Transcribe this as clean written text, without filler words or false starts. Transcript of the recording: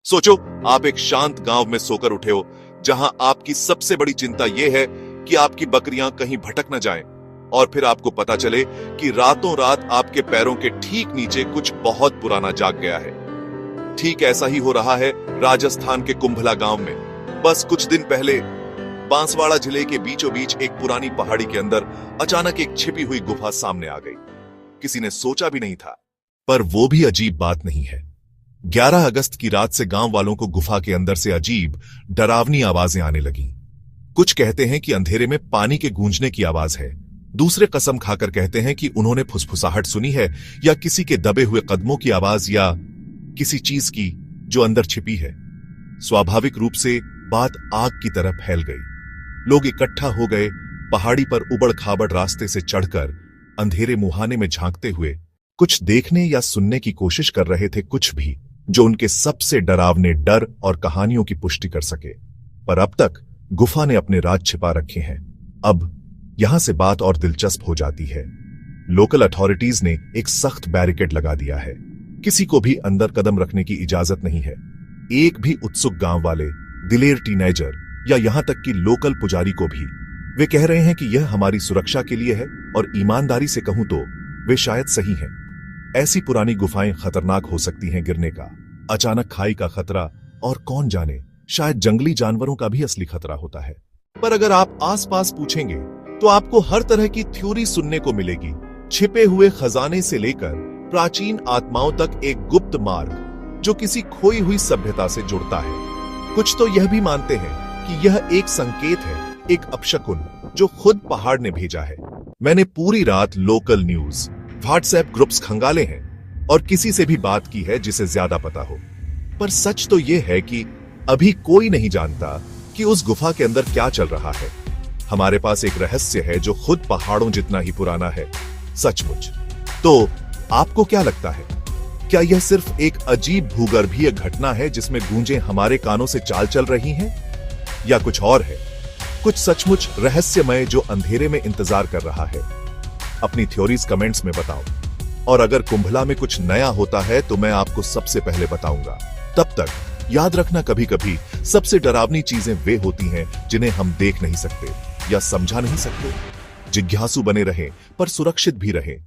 सोचो, आप एक शांत गांव में सोकर उठे हो, जहां आपकी सबसे बड़ी चिंता यह है कि आपकी बकरियां कहीं भटक न जाएं, और फिर आपको पता चले कि रातों रात आपके पैरों के ठीक नीचे कुछ बहुत पुराना जाग गया है। ठीक ऐसा ही हो रहा है राजस्थान के कुंभला गांव में। बस कुछ दिन पहले बांसवाड़ा जिले के बीचों बीच एक पुरानी पहाड़ी के अंदर अचानक एक छिपी हुई गुफा सामने आ गई। किसी ने सोचा भी नहीं था। पर वो भी अजीब बात नहीं है। 11 अगस्त की रात से गांव वालों को गुफा के अंदर से अजीब, डरावनी आवाजें आने लगीं। कुछ कहते हैं कि अंधेरे में पानी के गूंजने की आवाज है। दूसरे कसम खाकर कहते हैं कि उन्होंने फुसफुसाहट सुनी है, या किसी के दबे हुए कदमों की आवाज, या किसी चीज की जो अंदर छिपी है। स्वाभाविक रूप से बात आग की तरह फैल गई। लोग इकट्ठा हो गए। पहाड़ी पर उबड़ खाबड़ रास्ते से चढ़कर अंधेरे मुहाने में झांकते हुए कुछ देखने या सुनने की कोशिश कर रहे थे, कुछ भी जो उनके सबसे डरावने डर और कहानियों की पुष्टि कर सके। पर अब तक गुफा ने अपने राज छिपा रखे हैं। अब यहां से बात और दिलचस्प हो जाती है। लोकल अथॉरिटीज ने एक सख्त बैरिकेड लगा दिया है। किसी को भी अंदर कदम रखने की इजाजत नहीं है। एक भी उत्सुक गांव वाले, दिलेर टीनेजर या यहां तक कि लोकल पुजारी को भी वे कह रहे हैं कि यह हमारी सुरक्षा के लिए है, और ईमानदारी से कहूं तो वे शायद सही हैं। ऐसी पुरानी गुफाएं खतरनाक हो सकती हैं गिरने का, अचानक खाई का खतरा, और कौन जाने शायद जंगली जानवरों का भी असली खतरा होता है। पर अगर आप आसपास पूछेंगे तो आपको हर तरह की थ्योरी सुनने को मिलेगी। छिपे हुए खजाने से लेकर प्राचीन आत्माओं तक एक गुप्त मार्ग जो किसी खोई हुई सभ्यता से जुड़ता है। कुछ तो यह भी मानते हैं कि यह एक संकेत है, एक अपशकुन जो खुद पहाड़ ने भेजा है। मैंने पूरी रात लोकल न्यूज, व्हाट्सएप ग्रुप्स खंगाले हैं और किसी से भी बात की है जिसे ज्यादा पता हो। पर सच तो यह है कि अभी कोई नहीं जानता कि उस गुफा के अंदर क्या चल रहा है। हमारे पास एक रहस्य है जो खुद पहाड़ों जितना ही पुराना है, सचमुच। तो आपको क्या लगता है? क्या यह सिर्फ एक अजीब भूगर्भीय घटना है जिसमें गूंजें हमारे कानों से चाल चल रही हैं, या कुछ और है, कुछ सचमुच रहस्यमय जो अंधेरे में इंतजार कर रहा है? अपनी थ्योरीज कमेंट्स में बताओ, और अगर कुंभला में कुछ नया होता है तो मैं आपको सबसे पहले बताऊंगा। तब तक याद रखना, कभी कभी सबसे डरावनी चीजें वे होती हैं जिन्हें हम देख नहीं सकते या समझा नहीं सकते। जिज्ञासु बने रहें, पर सुरक्षित भी रहें।